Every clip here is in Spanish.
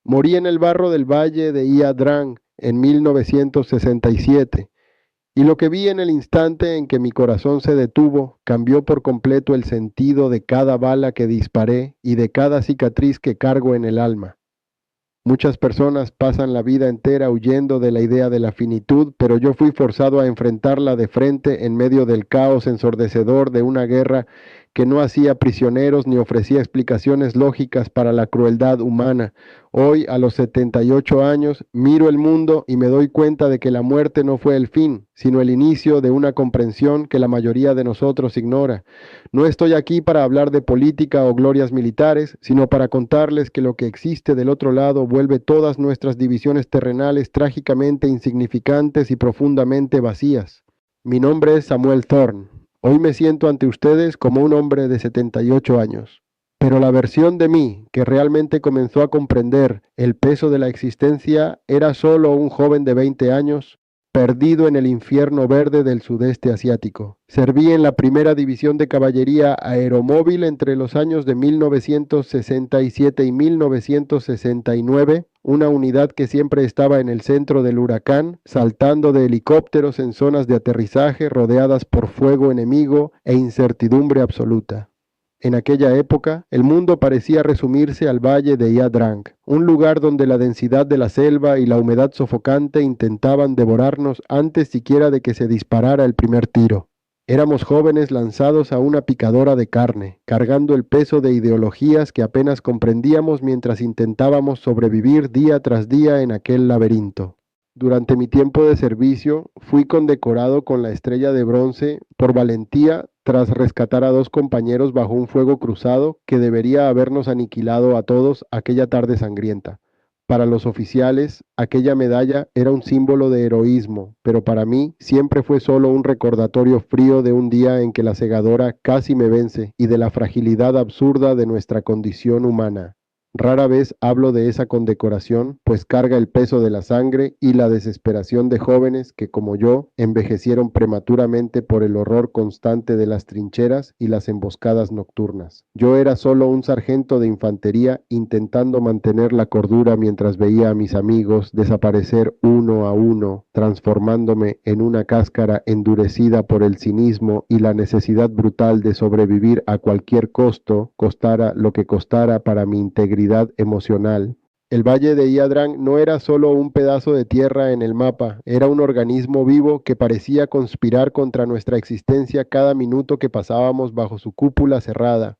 Morí en el barro del valle de Ia Drang en 1967, y lo que vi en el instante en que mi corazón se detuvo cambió por completo el sentido de cada bala que disparé y de cada cicatriz que cargo en el alma. Muchas personas pasan la vida entera huyendo de la idea de la finitud, pero yo fui forzado a enfrentarla de frente en medio del caos ensordecedor de una guerra que no hacía prisioneros ni ofrecía explicaciones lógicas para la crueldad humana. Hoy, a los 78 años, miro el mundo y me doy cuenta de que la muerte no fue el fin, sino el inicio de una comprensión que la mayoría de nosotros ignora. No estoy aquí para hablar de política o glorias militares, sino para contarles que lo que existe del otro lado vuelve todas nuestras divisiones terrenales trágicamente insignificantes y profundamente vacías. Mi nombre es Samuel Thorne. Hoy me siento ante ustedes como un hombre de 78 años. Pero la versión de mí que realmente comenzó a comprender el peso de la existencia era solo un joven de 20 años, perdido en el infierno verde del sudeste asiático. Serví en la primera división de caballería aeromóvil entre los años de 1967 y 1969, una unidad que siempre estaba en el centro del huracán, saltando de helicópteros en zonas de aterrizaje rodeadas por fuego enemigo e incertidumbre absoluta. En aquella época, el mundo parecía resumirse al valle de Ia Drang, un lugar donde la densidad de la selva y la humedad sofocante intentaban devorarnos antes siquiera de que se disparara el primer tiro. Éramos jóvenes lanzados a una picadora de carne, cargando el peso de ideologías que apenas comprendíamos mientras intentábamos sobrevivir día tras día en aquel laberinto. Durante mi tiempo de servicio, fui condecorado con la Estrella de Bronce por valentía tras rescatar a 2 compañeros bajo un fuego cruzado que debería habernos aniquilado a todos aquella tarde sangrienta. Para los oficiales, aquella medalla era un símbolo de heroísmo, pero para mí siempre fue solo un recordatorio frío de un día en que la segadora casi me vence y de la fragilidad absurda de nuestra condición humana. Rara vez hablo de esa condecoración, pues carga el peso de la sangre y la desesperación de jóvenes que, como yo, envejecieron prematuramente por el horror constante de las trincheras y las emboscadas nocturnas. Yo era solo un sargento de infantería intentando mantener la cordura mientras veía a mis amigos desaparecer uno a uno, transformándome en una cáscara endurecida por el cinismo y la necesidad brutal de sobrevivir a cualquier costo, costara lo que costara para mi integridad emocional. El valle de Ia Drang no era solo un pedazo de tierra en el mapa, era un organismo vivo que parecía conspirar contra nuestra existencia cada minuto que pasábamos bajo su cúpula cerrada.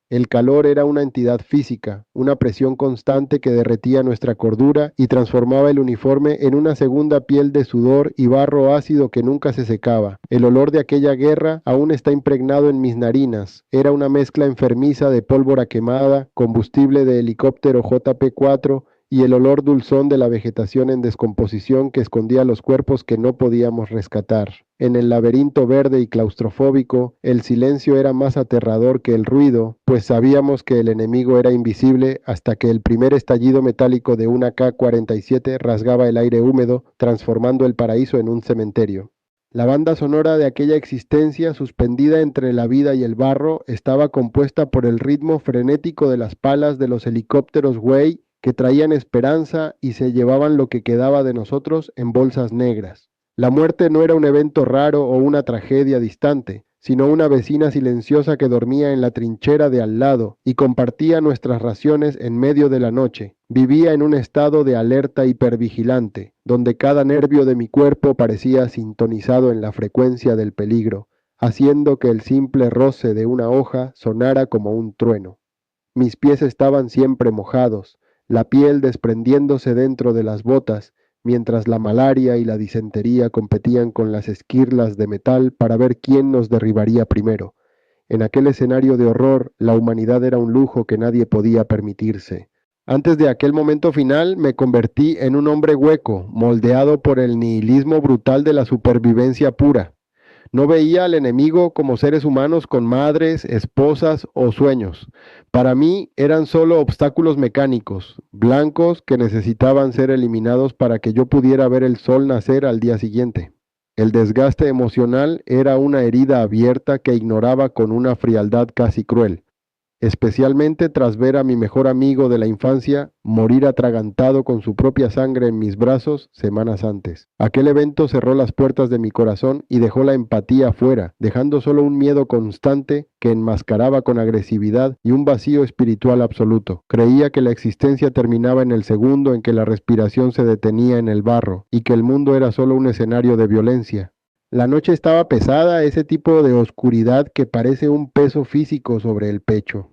El calor era una entidad física, una presión constante que derretía nuestra cordura y transformaba el uniforme en una segunda piel de sudor y barro ácido que nunca se secaba. El olor de aquella guerra aún está impregnado en mis narinas. Era una mezcla enfermiza de pólvora quemada, combustible de helicóptero JP-4 y el olor dulzón de la vegetación en descomposición que escondía los cuerpos que no podíamos rescatar. En el laberinto verde y claustrofóbico, el silencio era más aterrador que el ruido, pues sabíamos que el enemigo era invisible hasta que el primer estallido metálico de una K-47 rasgaba el aire húmedo, transformando el paraíso en un cementerio. La banda sonora de aquella existencia, suspendida entre la vida y el barro, estaba compuesta por el ritmo frenético de las palas de los helicópteros Wei que traían esperanza y se llevaban lo que quedaba de nosotros en bolsas negras. La muerte no era un evento raro o una tragedia distante, sino una vecina silenciosa que dormía en la trinchera de al lado y compartía nuestras raciones en medio de la noche. Vivía en un estado de alerta hipervigilante, donde cada nervio de mi cuerpo parecía sintonizado en la frecuencia del peligro, haciendo que el simple roce de una hoja sonara como un trueno. Mis pies estaban siempre mojados, la piel desprendiéndose dentro de las botas, mientras la malaria y la disentería competían con las esquirlas de metal para ver quién nos derribaría primero. En aquel escenario de horror, la humanidad era un lujo que nadie podía permitirse. Antes de aquel momento final, me convertí en un hombre hueco, moldeado por el nihilismo brutal de la supervivencia pura. No veía al enemigo como seres humanos con madres, esposas o sueños. Para mí eran solo obstáculos mecánicos, blancos que necesitaban ser eliminados para que yo pudiera ver el sol nacer al día siguiente. El desgaste emocional era una herida abierta que ignoraba con una frialdad casi cruel. especialmente tras ver a mi mejor amigo de la infancia morir atragantado con su propia sangre en mis brazos semanas antes. Aquel evento cerró las puertas de mi corazón y dejó la empatía afuera, dejando solo un miedo constante que enmascaraba con agresividad y un vacío espiritual absoluto. Creía que la existencia terminaba en el segundo en que la respiración se detenía en el barro y que el mundo era solo un escenario de violencia. La noche estaba pesada, ese tipo de oscuridad que parece un peso físico sobre el pecho.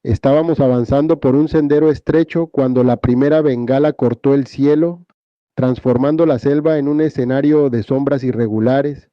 Estábamos avanzando por un sendero estrecho cuando la primera bengala cortó el cielo, transformando la selva en un escenario de sombras irregulares.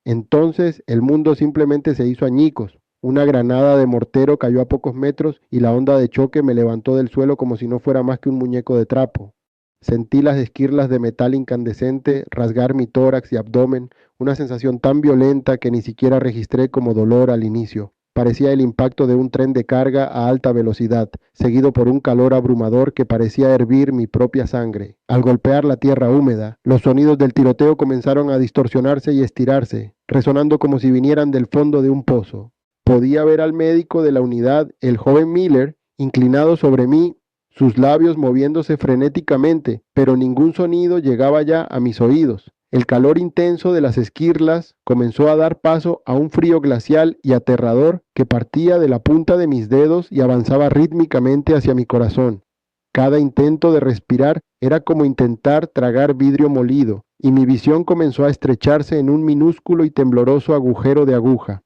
Entonces el mundo simplemente se hizo añicos. Una granada de mortero cayó a pocos metros y la onda de choque me levantó del suelo como si no fuera más que un muñeco de trapo. Sentí las esquirlas de metal incandescente rasgar mi tórax y abdomen, una sensación tan violenta que ni siquiera registré como dolor al inicio. Parecía el impacto de un tren de carga a alta velocidad, seguido por un calor abrumador que parecía hervir mi propia sangre. Al golpear la tierra húmeda, los sonidos del tiroteo comenzaron a distorsionarse y estirarse, resonando como si vinieran del fondo de un pozo. Podía ver al médico de la unidad, el joven Miller, inclinado sobre mí, sus labios moviéndose frenéticamente, pero ningún sonido llegaba ya a mis oídos. El calor intenso de las esquirlas comenzó a dar paso a un frío glacial y aterrador que partía de la punta de mis dedos y avanzaba rítmicamente hacia mi corazón. Cada intento de respirar era como intentar tragar vidrio molido, y mi visión comenzó a estrecharse en un minúsculo y tembloroso agujero de aguja.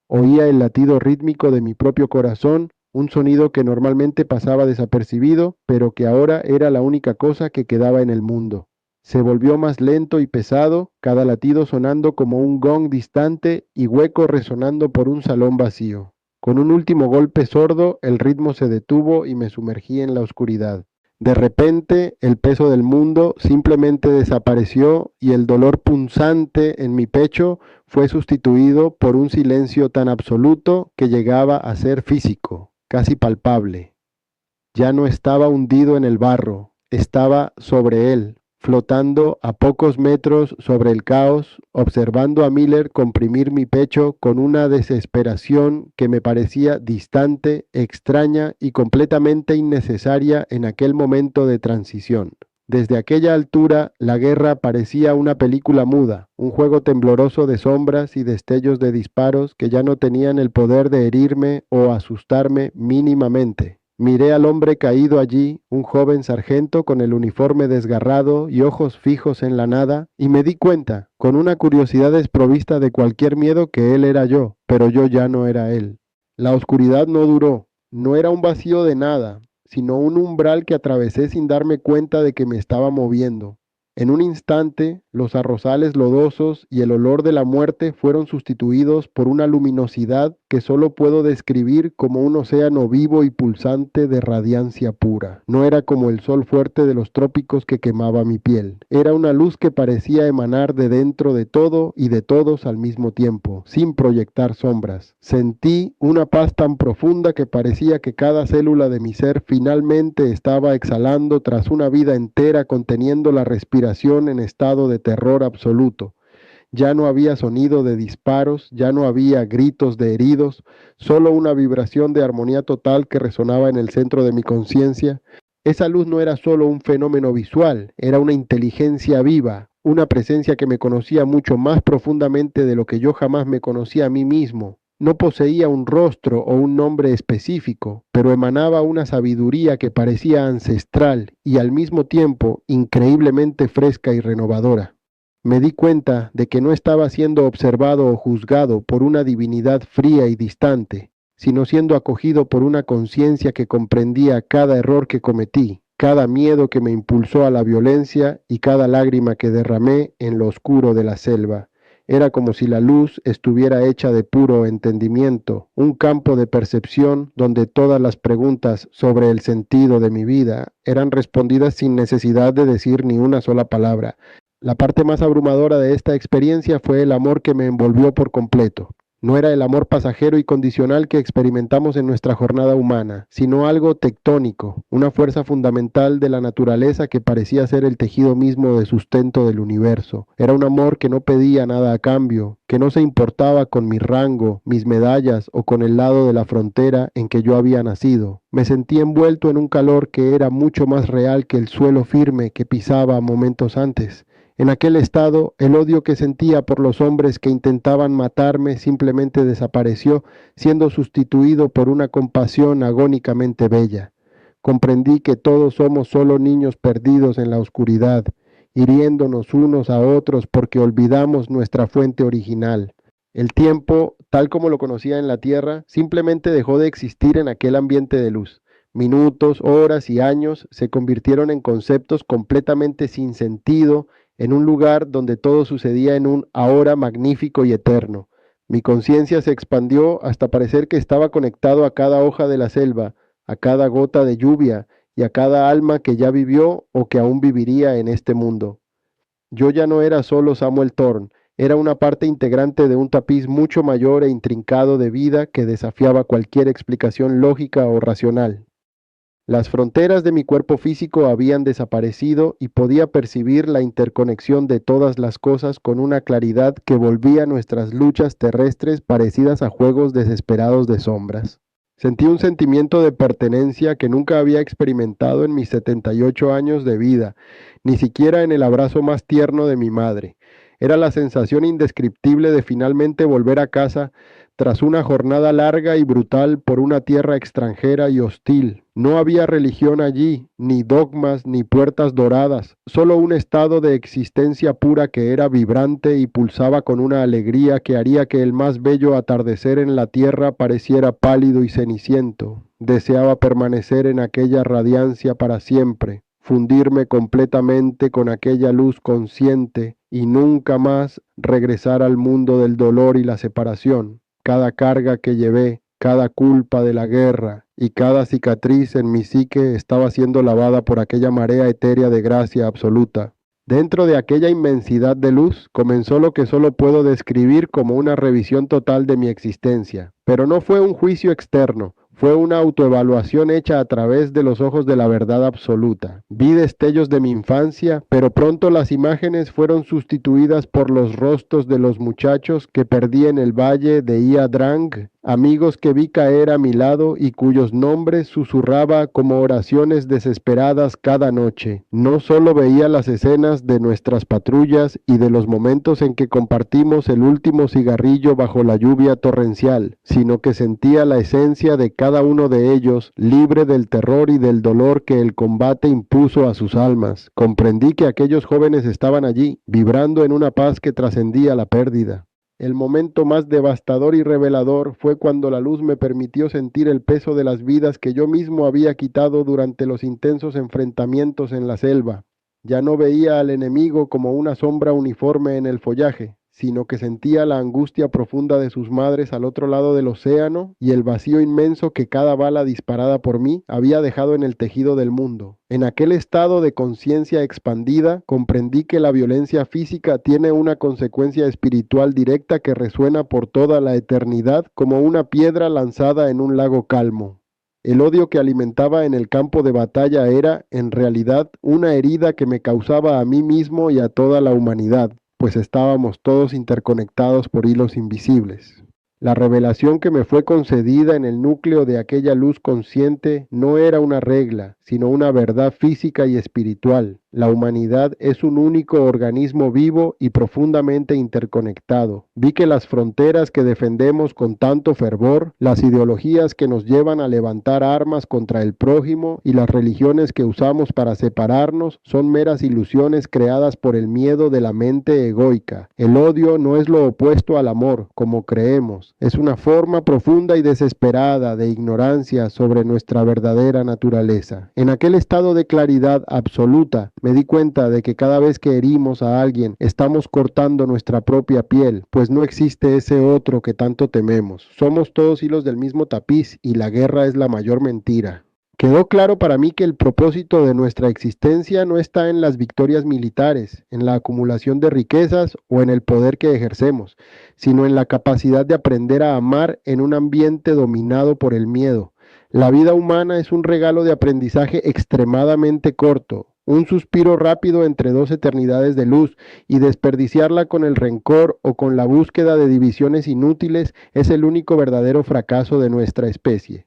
Oía el latido rítmico de mi propio corazón, un sonido que normalmente pasaba desapercibido, pero que ahora era la única cosa que quedaba en el mundo. Se volvió más lento y pesado, cada latido sonando como un gong distante y hueco resonando por un salón vacío. Con un último golpe sordo, el ritmo se detuvo y me sumergí en la oscuridad. De repente, el peso del mundo simplemente desapareció y el dolor punzante en mi pecho fue sustituido por un silencio tan absoluto que llegaba a ser físico, casi palpable. Ya no estaba hundido en el barro, estaba sobre él, flotando a pocos metros sobre el caos, observando a Miller comprimir mi pecho con una desesperación que me parecía distante, extraña y completamente innecesaria en aquel momento de transición. Desde aquella altura, la guerra parecía una película muda, un juego tembloroso de sombras y destellos de disparos que ya no tenían el poder de herirme o asustarme mínimamente. Miré al hombre caído allí, un joven sargento con el uniforme desgarrado y ojos fijos en la nada, y me di cuenta, con una curiosidad desprovista de cualquier miedo, que él era yo, pero yo ya no era él. La oscuridad no duró, no era un vacío de nada, sino un umbral que atravesé sin darme cuenta de que me estaba moviendo. En un instante, los arrozales lodosos y el olor de la muerte fueron sustituidos por una luminosidad que solo puedo describir como un océano vivo y pulsante de radiancia pura. No era como el sol fuerte de los trópicos que quemaba mi piel. Era una luz que parecía emanar de dentro de todo y de todos al mismo tiempo, sin proyectar sombras. Sentí una paz tan profunda que parecía que cada célula de mi ser finalmente estaba exhalando tras una vida entera conteniendo la respiración en estado de terror absoluto. Ya no había sonido de disparos, ya no había gritos de heridos, solo una vibración de armonía total que resonaba en el centro de mi conciencia. Esa luz no era solo un fenómeno visual, era una inteligencia viva, una presencia que me conocía mucho más profundamente de lo que yo jamás me conocía a mí mismo. No poseía un rostro o un nombre específico, pero emanaba una sabiduría que parecía ancestral y al mismo tiempo increíblemente fresca y renovadora. Me di cuenta de que no estaba siendo observado o juzgado por una divinidad fría y distante, sino siendo acogido por una conciencia que comprendía cada error que cometí, cada miedo que me impulsó a la violencia y cada lágrima que derramé en lo oscuro de la selva. Era como si la luz estuviera hecha de puro entendimiento, un campo de percepción donde todas las preguntas sobre el sentido de mi vida eran respondidas sin necesidad de decir ni una sola palabra. La parte más abrumadora de esta experiencia fue el amor que me envolvió por completo. No era el amor pasajero y condicional que experimentamos en nuestra jornada humana, sino algo tectónico, una fuerza fundamental de la naturaleza que parecía ser el tejido mismo de sustento del universo. Era un amor que no pedía nada a cambio, que no se importaba con mi rango, mis medallas o con el lado de la frontera en que yo había nacido. Me sentí envuelto en un calor que era mucho más real que el suelo firme que pisaba momentos antes. En aquel estado, el odio que sentía por los hombres que intentaban matarme simplemente desapareció, siendo sustituido por una compasión agónicamente bella. Comprendí que todos somos solo niños perdidos en la oscuridad, hiriéndonos unos a otros porque olvidamos nuestra fuente original. El tiempo, tal como lo conocía en la tierra, simplemente dejó de existir en aquel ambiente de luz. Minutos, horas y años se convirtieron en conceptos completamente sin sentido, en un lugar donde todo sucedía en un ahora magnífico y eterno. Mi conciencia se expandió hasta parecer que estaba conectado a cada hoja de la selva, a cada gota de lluvia y a cada alma que ya vivió o que aún viviría en este mundo. Yo ya no era solo Samuel Thorne, era una parte integrante de un tapiz mucho mayor e intrincado de vida que desafiaba cualquier explicación lógica o racional. Las fronteras de mi cuerpo físico habían desaparecido y podía percibir la interconexión de todas las cosas con una claridad que volvía nuestras luchas terrestres parecidas a juegos desesperados de sombras. Sentí un sentimiento de pertenencia que nunca había experimentado en mis 78 años de vida, ni siquiera en el abrazo más tierno de mi madre. Era la sensación indescriptible de finalmente volver a casa tras una jornada larga y brutal por una tierra extranjera y hostil. No había religión allí, ni dogmas, ni puertas doradas, solo un estado de existencia pura que era vibrante y pulsaba con una alegría que haría que el más bello atardecer en la tierra pareciera pálido y ceniciento. Deseaba permanecer en aquella radiancia para siempre, fundirme completamente con aquella luz consciente y nunca más regresar al mundo del dolor y la separación. Cada carga que llevé, cada culpa de la guerra y cada cicatriz en mi psique estaba siendo lavada por aquella marea etérea de gracia absoluta. Dentro de aquella inmensidad de luz comenzó lo que solo puedo describir como una revisión total de mi existencia. Pero no fue un juicio externo, fue una autoevaluación hecha a través de los ojos de la verdad absoluta. Vi destellos de mi infancia, pero pronto las imágenes fueron sustituidas por los rostros de los muchachos que perdí en el valle de Ia Drang, amigos que vi caer a mi lado y cuyos nombres susurraba como oraciones desesperadas cada noche. No solo veía las escenas de nuestras patrullas y de los momentos en que compartimos el último cigarrillo bajo la lluvia torrencial, sino que sentía la esencia de cada uno de ellos, libre del terror y del dolor que el combate impuso a sus almas. Comprendí que aquellos jóvenes estaban allí, vibrando en una paz que trascendía la pérdida. El momento más devastador y revelador fue cuando la luz me permitió sentir el peso de las vidas que yo mismo había quitado durante los intensos enfrentamientos en la selva. Ya no veía al enemigo como una sombra uniforme en el follaje, sino que sentía la angustia profunda de sus madres al otro lado del océano y el vacío inmenso que cada bala disparada por mí había dejado en el tejido del mundo. En aquel estado de conciencia expandida, comprendí que la violencia física tiene una consecuencia espiritual directa que resuena por toda la eternidad como una piedra lanzada en un lago calmo. El odio que alimentaba en el campo de batalla era, en realidad, una herida que me causaba a mí mismo y a toda la humanidad, pues estábamos todos interconectados por hilos invisibles. La revelación que me fue concedida en el núcleo de aquella luz consciente no era una regla, sino una verdad física y espiritual. La humanidad es un único organismo vivo y profundamente interconectado. Vi que las fronteras que defendemos con tanto fervor, las ideologías que nos llevan a levantar armas contra el prójimo y las religiones que usamos para separarnos son meras ilusiones creadas por el miedo de la mente egoica. El odio no es lo opuesto al amor, como creemos. Es una forma profunda y desesperada de ignorancia sobre nuestra verdadera naturaleza. En aquel estado de claridad absoluta, me di cuenta de que cada vez que herimos a alguien, estamos cortando nuestra propia piel, pues no existe ese otro que tanto tememos. Somos todos hilos del mismo tapiz y la guerra es la mayor mentira. Quedó claro para mí que el propósito de nuestra existencia no está en las victorias militares, en la acumulación de riquezas o en el poder que ejercemos, sino en la capacidad de aprender a amar en un ambiente dominado por el miedo. La vida humana es un regalo de aprendizaje extremadamente corto, un suspiro rápido entre dos eternidades de luz, y desperdiciarla con el rencor o con la búsqueda de divisiones inútiles es el único verdadero fracaso de nuestra especie.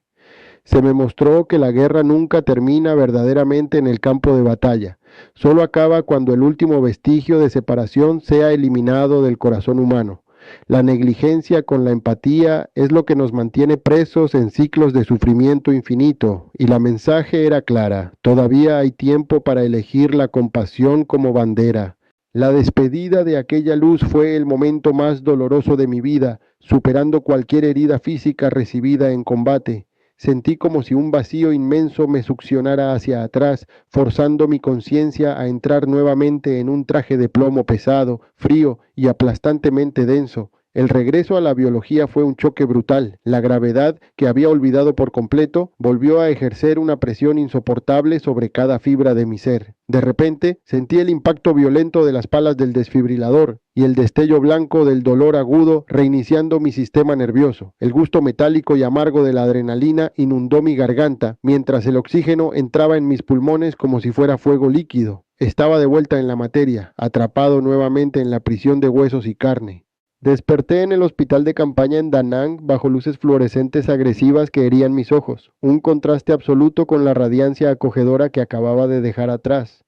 Se me mostró que la guerra nunca termina verdaderamente en el campo de batalla. Solo acaba cuando el último vestigio de separación sea eliminado del corazón humano. La negligencia con la empatía es lo que nos mantiene presos en ciclos de sufrimiento infinito, y la mensaje era clara: todavía hay tiempo para elegir la compasión como bandera. La despedida de aquella luz fue el momento más doloroso de mi vida, superando cualquier herida física recibida en combate. Sentí como si un vacío inmenso me succionara hacia atrás, forzando mi conciencia a entrar nuevamente en un traje de plomo pesado, frío y aplastantemente denso. El regreso a la biología fue un choque brutal. La gravedad, que había olvidado por completo, volvió a ejercer una presión insoportable sobre cada fibra de mi ser. De repente, sentí el impacto violento de las palas del desfibrilador y el destello blanco del dolor agudo reiniciando mi sistema nervioso. El gusto metálico y amargo de la adrenalina inundó mi garganta, mientras el oxígeno entraba en mis pulmones como si fuera fuego líquido. Estaba de vuelta en la materia, atrapado nuevamente en la prisión de huesos y carne. Desperté en el hospital de campaña en Da Nang bajo luces fluorescentes agresivas que herían mis ojos, un contraste absoluto con la radiancia acogedora que acababa de dejar atrás.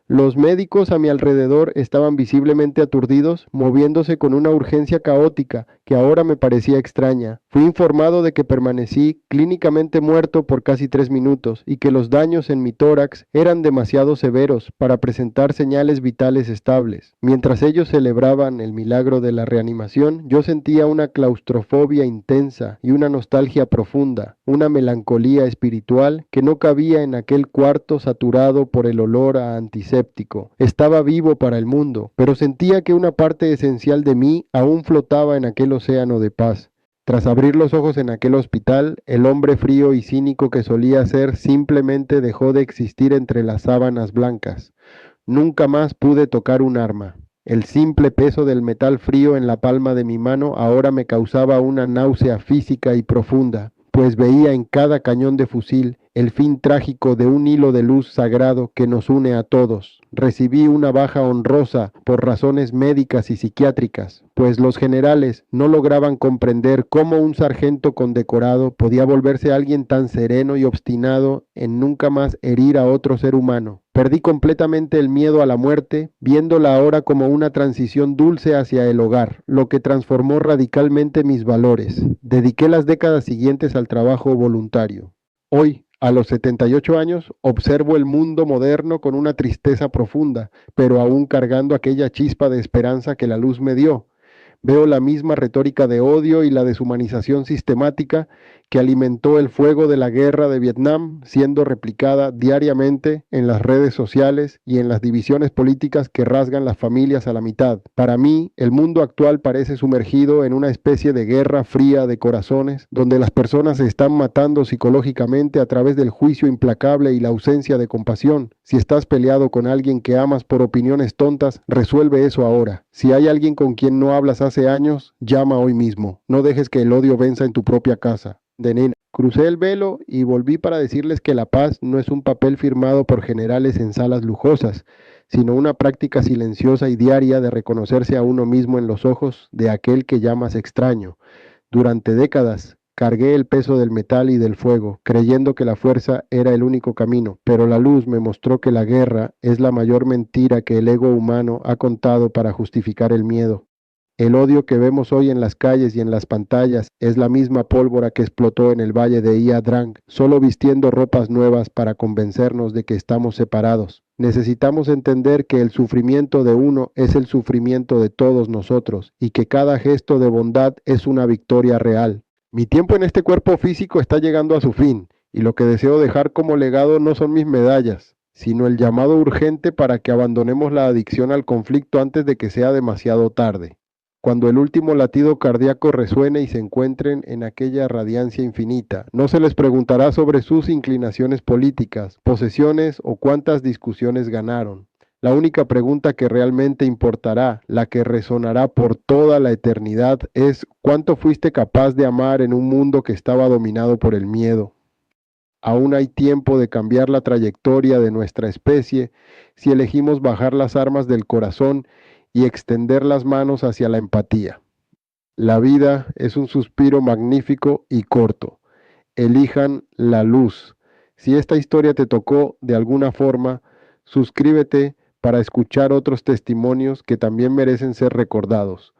Los médicos a mi alrededor estaban visiblemente aturdidos, moviéndose con una urgencia caótica que ahora me parecía extraña. Fui informado de que permanecí clínicamente muerto por casi 3 minutos y que los daños en mi tórax eran demasiado severos para presentar señales vitales estables. Mientras ellos celebraban el milagro de la reanimación, yo sentía una claustrofobia intensa y una nostalgia profunda, una melancolía espiritual que no cabía en aquel cuarto saturado por el olor a antiséptico. Estaba vivo para el mundo, pero sentía que una parte esencial de mí aún flotaba en aquel océano de paz. Tras abrir los ojos en aquel hospital, el hombre frío y cínico que solía ser simplemente dejó de existir entre las sábanas blancas. Nunca más pude tocar un arma. El simple peso del metal frío en la palma de mi mano ahora me causaba una náusea física y profunda, pues veía en cada cañón de fusil el fin trágico de un hilo de luz sagrado que nos une a todos. Recibí una baja honrosa por razones médicas y psiquiátricas, pues los generales no lograban comprender cómo un sargento condecorado podía volverse alguien tan sereno y obstinado en nunca más herir a otro ser humano. Perdí completamente el miedo a la muerte, viéndola ahora como una transición dulce hacia el hogar, lo que transformó radicalmente mis valores. Dediqué las décadas siguientes al trabajo voluntario. Hoy, a los 78 años, observo el mundo moderno con una tristeza profunda, pero aún cargando aquella chispa de esperanza que la luz me dio. Veo la misma retórica de odio y la deshumanización sistemática que alimentó el fuego de la guerra de Vietnam, siendo replicada diariamente en las redes sociales y en las divisiones políticas que rasgan las familias a la mitad. Para mí, el mundo actual parece sumergido en una especie de guerra fría de corazones, donde las personas se están matando psicológicamente a través del juicio implacable y la ausencia de compasión. Si estás peleado con alguien que amas por opiniones tontas, resuelve eso ahora. Si hay alguien con quien no hablas hace años, llama hoy mismo. No dejes que el odio venza en tu propia casa. De nena. Crucé el velo y volví para decirles que la paz no es un papel firmado por generales en salas lujosas, sino una práctica silenciosa y diaria de reconocerse a uno mismo en los ojos de aquel que llamas extraño. Durante décadas cargué el peso del metal y del fuego, creyendo que la fuerza era el único camino, pero la luz me mostró que la guerra es la mayor mentira que el ego humano ha contado para justificar el miedo. El odio que vemos hoy en las calles y en las pantallas es la misma pólvora que explotó en el valle de Ia Drang, solo vistiendo ropas nuevas para convencernos de que estamos separados. Necesitamos entender que el sufrimiento de uno es el sufrimiento de todos nosotros y que cada gesto de bondad es una victoria real. Mi tiempo en este cuerpo físico está llegando a su fin, y lo que deseo dejar como legado no son mis medallas, sino el llamado urgente para que abandonemos la adicción al conflicto antes de que sea demasiado tarde. cuando el último latido cardíaco resuene y se encuentren en aquella radiancia infinita. No se les preguntará sobre sus inclinaciones políticas, posesiones o cuántas discusiones ganaron. La única pregunta que realmente importará, la que resonará por toda la eternidad, es ¿cuánto fuiste capaz de amar en un mundo que estaba dominado por el miedo? Aún hay tiempo de cambiar la trayectoria de nuestra especie si elegimos bajar las armas del corazón y extender las manos hacia la empatía. La vida es un suspiro magnífico y corto. Elijan la luz. Si esta historia te tocó de alguna forma, suscríbete para escuchar otros testimonios que también merecen ser recordados.